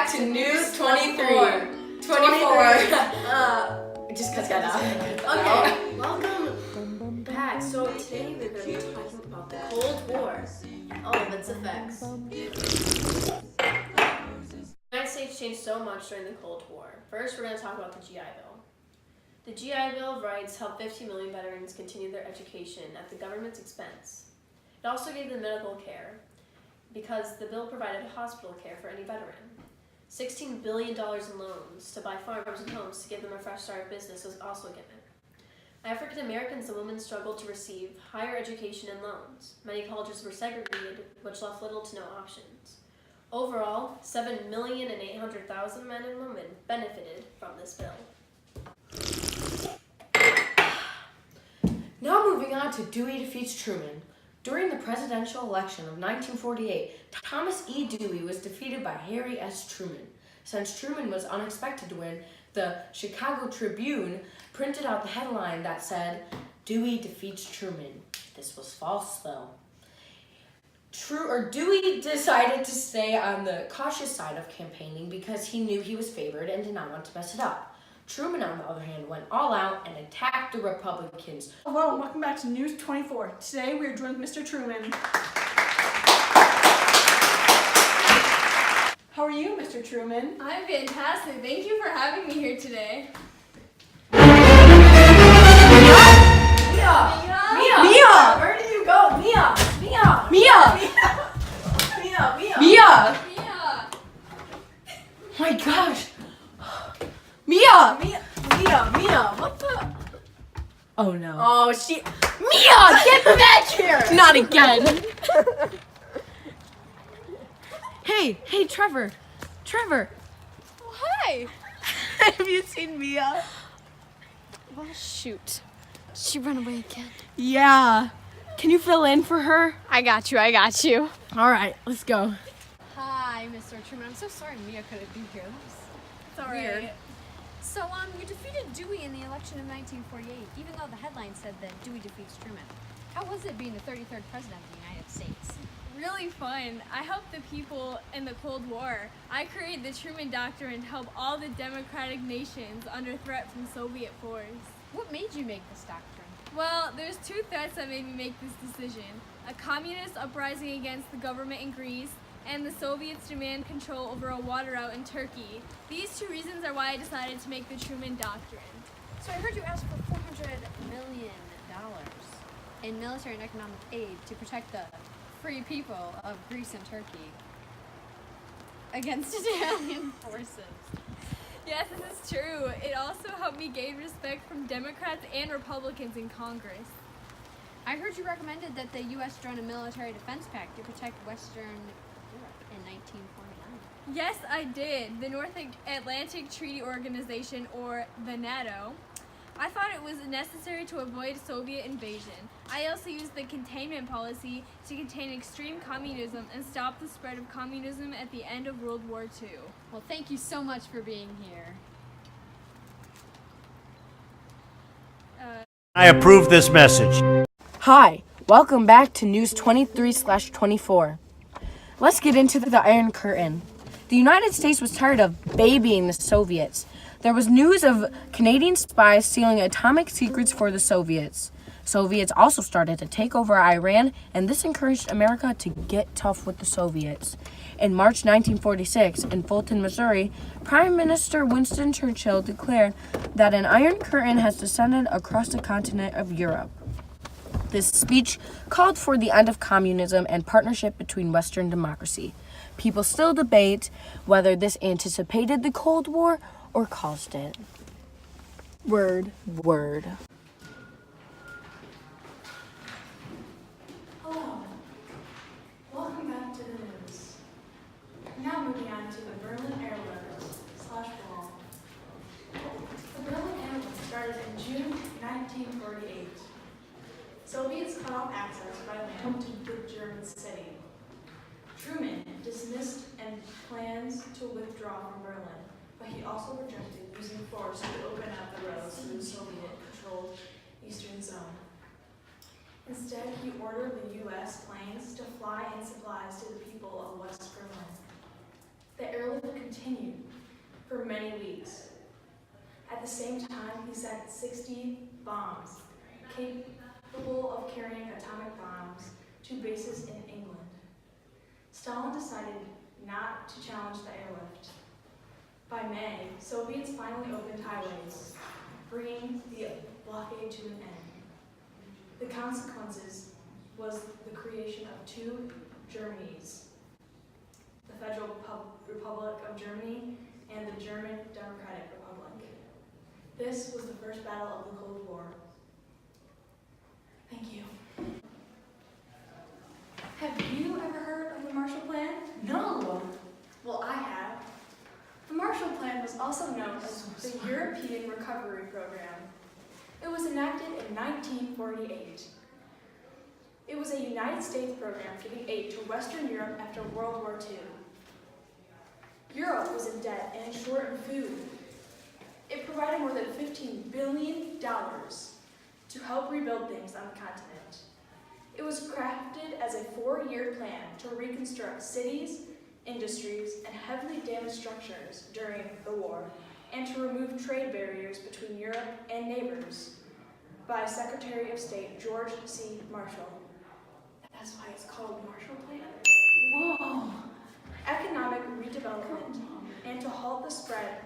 back to News 23. 24. Just cuts that out. Okay, welcome back. So today we're going to be talking about the Cold War and all of its effects. The United States changed so much during the Cold War. First, we're going to talk about the GI Bill. The GI Bill of Rights helped 15 million veterans continue their education at the government's expense. It also gave them medical care because the bill provided hospital care for any veteran. $16 billion in loans to buy farms and homes to give them a fresh start business was also given. African Americans and women struggled to receive higher education and loans. Many colleges were segregated, which left little to no options. Overall, 7,800,000 men and women benefited from this bill. Now moving on to Dewey defeats Truman. During the presidential election of 1948, Thomas E. Dewey was defeated by Harry S. Truman. Since Truman was unexpected to win, the Chicago Tribune printed out the headline that said, "Dewey defeats Truman." This was false, though. Dewey decided to stay on the cautious side of campaigning because he knew he was favored and did not want to mess it up. Truman, on the other hand, went all out and attacked the Republicans. Hello and welcome back to News 24. Today we are joined with Mr. Truman. How are you, Mr. Truman? I'm fantastic. Thank you for having me here today. Mia! Where did you go? Mia! My gosh! Mia! What the? Oh no. Oh, she... Mia! Get back here! Not again! Hey, Trevor! Oh, hi. Have you seen Mia? Well, shoot. She ran away again. Yeah. Can you fill in for her? I got you. Alright, let's go. Hi, Mr. Truman. I'm so sorry Mia couldn't be here. It's all right. So, you defeated Dewey in the election of 1948, even though the headline said that Dewey defeats Truman. How was it being the 33rd president of the United States? Really fun. I helped the people in the Cold War. I created the Truman Doctrine to help all the democratic nations under threat from Soviet force. What made you make this doctrine? Well, there's two threats that made me make this decision. A communist uprising against the government in Greece, and the Soviets demand control over a water route in Turkey. These two reasons are why I decided to make the Truman Doctrine. So I heard you ask for $400 million in military and economic aid to protect the free people of Greece and Turkey against Italian forces. Yes, this is true. It also helped me gain respect from Democrats and Republicans in Congress. I heard you recommended that the U.S. join a military defense pact to protect Western Europe in 1949. Yes, I did. The North Atlantic Treaty Organization, or the NATO. I thought it was necessary to avoid Soviet invasion. I also used the containment policy to contain extreme communism and stop the spread of communism at the end of World War II. Well, thank you so much for being here. I approve this message. Hi, welcome back to News 23/24. Let's get into the Iron Curtain. The United States was tired of babying the Soviets. There was news of Canadian spies stealing atomic secrets for the Soviets. Soviets also started to take over Iran, and this encouraged America to get tough with the Soviets. In March 1946, in Fulton, Missouri, Prime Minister Winston Churchill declared that an Iron Curtain has descended across the continent of Europe. This speech called for the end of communism and partnership between Western democracy. People still debate whether this anticipated the Cold War or caused it. Word. Hello. Welcome back to the news. Now moving on to the Berlin Airlift/Wall. The Berlin Airlift started in June 1948. Soviets cut off access by land to the German city. Truman dismissed and plans to withdraw from Berlin, but he also rejected using force to open up the roads to the Soviet-controlled eastern zone. Instead, he ordered the U.S. planes to fly in supplies to the people of West Berlin. The airlift continued for many weeks. At the same time, he sent 60 bombs, capable of carrying atomic bombs, to bases in England. Stalin decided not to challenge the airlift. By May, Soviets finally opened highways, bringing the blockade to an end. The consequences was the creation of two Germanys, the Federal Republic of Germany and the German Democratic Republic. This was the first battle of the Cold War. Thank you. Have you ever heard of the Marshall Plan? No. Well, I have. The Marshall Plan was also known as the European Recovery Program. It was enacted in 1948. It was a United States program giving aid to Western Europe after World War II. Europe was in debt and short in food. It provided more than $15 billion to help rebuild things on the continent. It was crafted as a 4-year plan to reconstruct cities, industries, and heavily damaged structures during the war, and to remove trade barriers between Europe and neighbors by Secretary of State George C. Marshall. That's why it's called Marshall Plan. Whoa! Economic redevelopment, and to halt the spread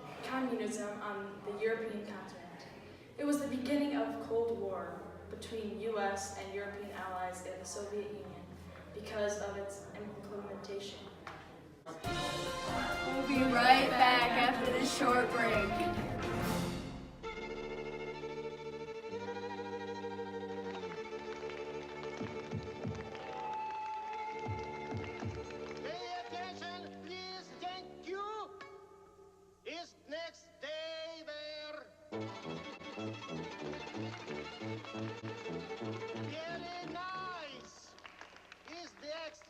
of communism on the European continent. It was the beginning of Cold War between U.S. and European allies in the Soviet Union because of its implementation. We'll be right back after this short break. Pay attention, please, thank you. Is next day there? Very nice. Is next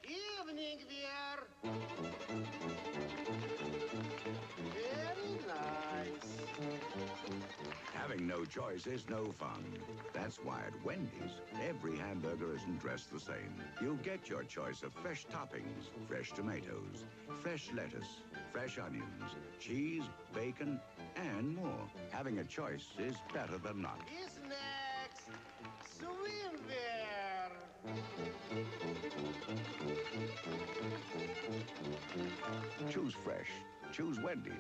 evening there? Very nice. Having no choice is no fun. That's why at Wendy's, every hamburger isn't dressed the same. You'll get your choice of fresh toppings, fresh tomatoes, fresh lettuce, fresh onions, cheese, bacon, and more. Having a choice is better than none. Is next swimwear. Choose fresh. Choose Wendy's.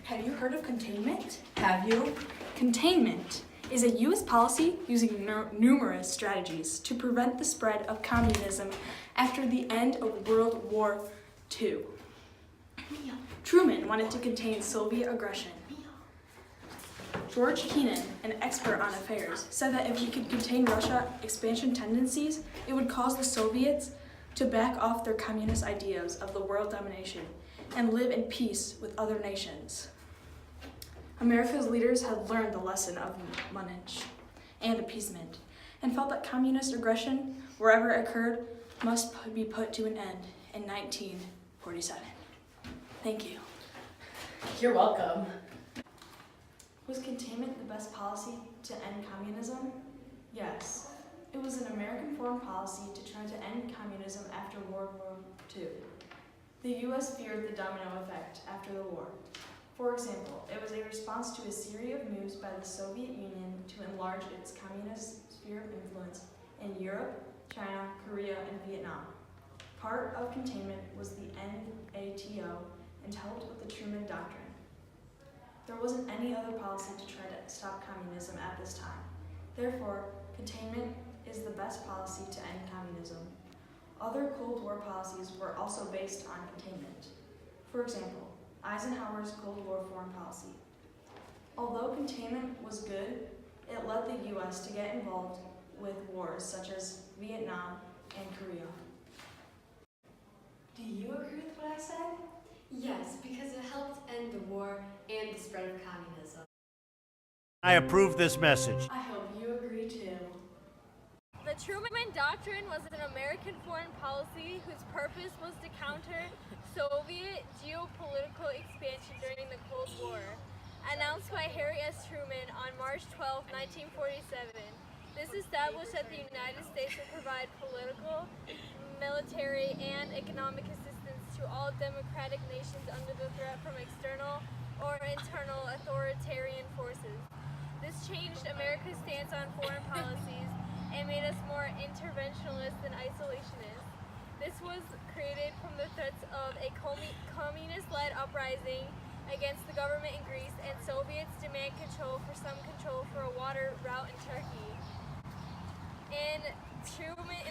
Have you heard of containment? Have you? Containment is a U.S. policy using numerous strategies to prevent the spread of communism after the end of World War II. Truman wanted to contain Soviet aggression. George Kennan, an expert on affairs, said that if we could contain Russia's expansion tendencies, it would cause the Soviets to back off their communist ideas of the world domination and live in peace with other nations. America's leaders had learned the lesson of Munich and appeasement and felt that communist aggression, wherever it occurred, must be put to an end in 1947. Thank you. You're welcome. Was containment the best policy to end communism? Yes. It was an American foreign policy to try to end communism after World War II. The U.S. feared the domino effect after the war. For example, it was a response to a series of moves by the Soviet Union to enlarge its communist sphere of influence in Europe, China, Korea, and Vietnam. Part of containment was the NATO and helped with the Truman Doctrine. There wasn't any other policy to try to stop communism at this time. Therefore, containment is the best policy to end communism. Other Cold War policies were also based on containment. For example, Eisenhower's Cold War foreign policy. Although containment was good, it led the U.S. to get involved with wars such as Vietnam and Korea. Do you agree with what I said? Yes, because it helped end the war and the spread of communism. I approve this message. I hope you agree too. The Truman Doctrine was an American foreign policy whose purpose was to counter Soviet geopolitical expansion during the Cold War. Announced by Harry S. Truman on March 12, 1947, This established that the United States would provide political, military, and economic assistance to all democratic nations under the threat from external or internal authoritarian forces. This changed America's stance on foreign policies and made us more interventionist than isolationist. This was created from the threats of a communist-led uprising against the government in Greece, and Soviets demand control for a water route in Turkey. In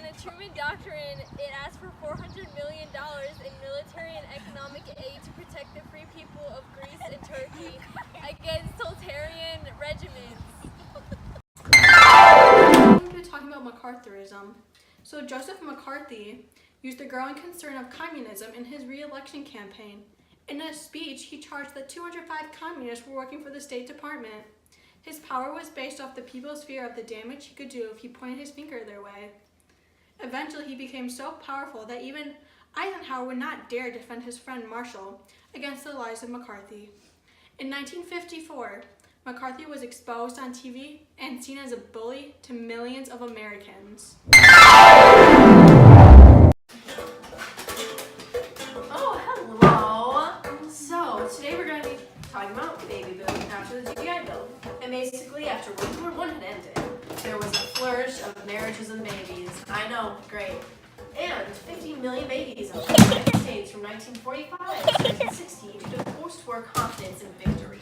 the Truman Doctrine, it asked for $400 million in military and economic aid to protect the free people of Greece and Turkey against totalitarian regimens. I'm going to be talking about McCarthyism. So Joseph McCarthy used the growing concern of communism in his re-election campaign. In a speech, he charged that 205 communists were working for the State Department. His power was based off the people's fear of the damage he could do if he pointed his finger their way. Eventually, he became so powerful that even Eisenhower would not dare defend his friend Marshall against the lies of McCarthy. In 1954, McCarthy was exposed on TV and seen as a bully to millions of Americans. Oh, hello. So, today we're going to be talking about baby boom after the GI Bill. And basically, after World War I had ended, there was a flourish of marriages and babies. I know, great. And 15 million babies in the United States from 1945 to 1960 due to post-war confidence and victory.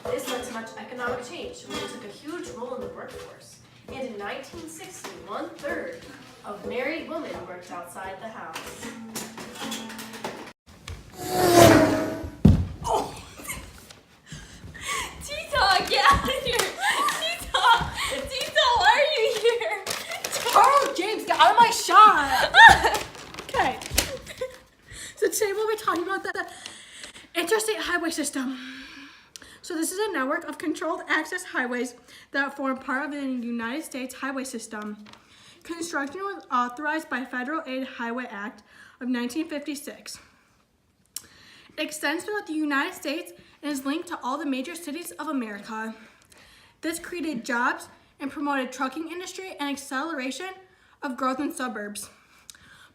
This led to much economic change, which took a huge role in the workforce. And in 1960, 1/3 of married women worked outside the house. T-Talk, get out of here! T-Talk! T-Talk, why are you here? Carl James, get out of my shot! Okay. So today we'll be talking about the interstate highway system. So this is a network of controlled access highways that form part of the United States highway system. Construction was authorized by Federal Aid Highway Act of 1956. It extends throughout the United States and is linked to all the major cities of America. This created jobs and promoted trucking industry and acceleration of growth in suburbs.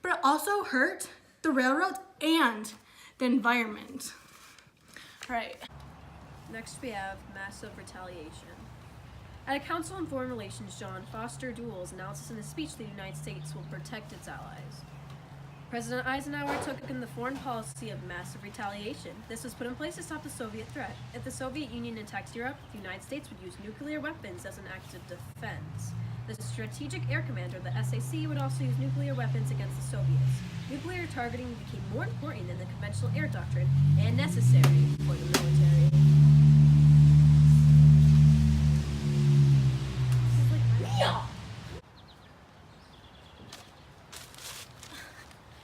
But it also hurt the railroads and the environment. All right. Next, we have massive retaliation. At a Council on Foreign Relations, John Foster Dulles announced in a speech that the United States will protect its allies. President Eisenhower took in the foreign policy of massive retaliation. This was put in place to stop the Soviet threat. If the Soviet Union attacked Europe, the United States would use nuclear weapons as an act of defense. The Strategic Air Commander, the SAC, would also use nuclear weapons against the Soviets. Nuclear targeting became more important than the conventional air doctrine and necessary for the military.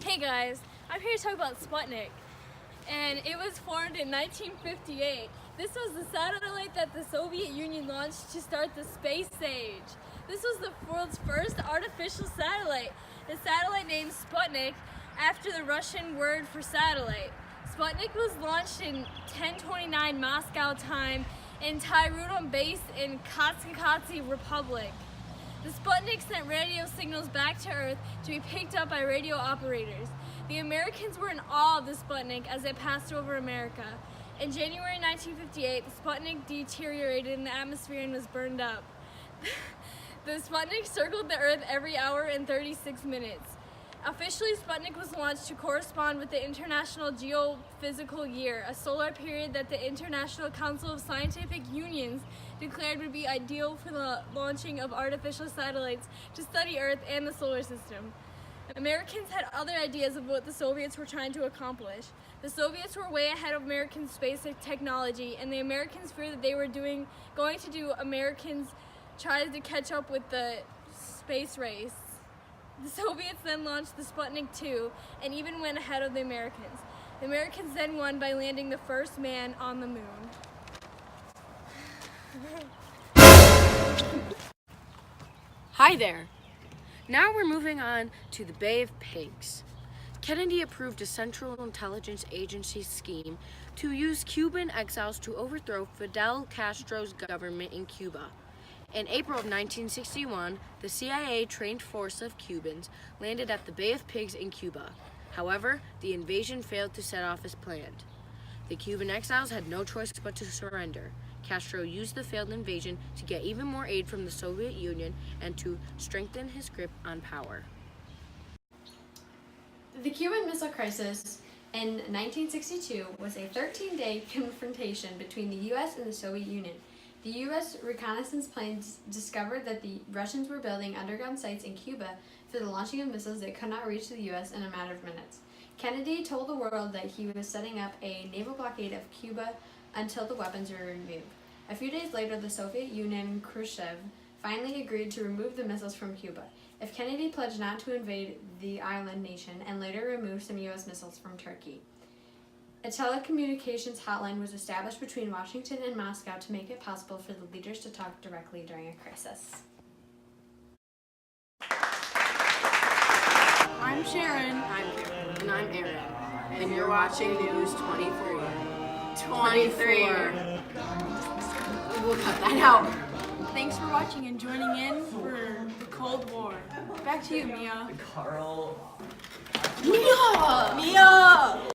Hey guys, I'm here to talk about Sputnik. And it was formed in 1958. This was the satellite that the Soviet Union launched to start the space age. This was the world's first artificial satellite. The satellite named Sputnik after the Russian word for satellite. Sputnik was launched in 10:29 Moscow time in Tyurum base in Kazakh Republic. The Sputnik sent radio signals back to Earth to be picked up by radio operators. The Americans were in awe of the Sputnik as it passed over America. In January 1958, the Sputnik deteriorated in the atmosphere and was burned up. The Sputnik circled the Earth every hour and 36 minutes. Officially, Sputnik was launched to correspond with the International Geophysical Year, a solar period that the International Council of Scientific Unions declared would be ideal for the launching of artificial satellites to study Earth and the solar system. Americans had other ideas of what the Soviets were trying to accomplish. The Soviets were way ahead of American space technology, and the Americans feared that they were going to do Americans tried to catch up with the space race. The Soviets then launched the Sputnik 2 and even went ahead of the Americans. The Americans then won by landing the first man on the moon. Hi there. Now we're moving on to the Bay of Pigs. Kennedy approved a Central Intelligence Agency scheme to use Cuban exiles to overthrow Fidel Castro's government in Cuba. In April of 1961, the CIA-trained force of Cubans landed at the Bay of Pigs in Cuba. However, the invasion failed to set off as planned. The Cuban exiles had no choice but to surrender. Castro used the failed invasion to get even more aid from the Soviet Union and to strengthen his grip on power. The Cuban Missile Crisis in 1962 was a 13-day confrontation between the U.S. and the Soviet Union. The U.S. reconnaissance planes discovered that the Russians were building underground sites in Cuba for the launching of missiles that could not reach the U.S. in a matter of minutes. Kennedy told the world that he was setting up a naval blockade of Cuba until the weapons were removed. A few days later, the Soviet Union Khrushchev finally agreed to remove the missiles from Cuba. If Kennedy pledged not to invade the island nation and later removed some U.S. missiles from Turkey. A telecommunications hotline was established between Washington and Moscow to make it possible for the leaders to talk directly during a crisis. I'm Sharon. I'm Karen. And I'm Aaron. And you're watching News 23. 24. We'll cut that out. Thanks for watching and joining in for the Cold War. Back to you, Mia. Mia!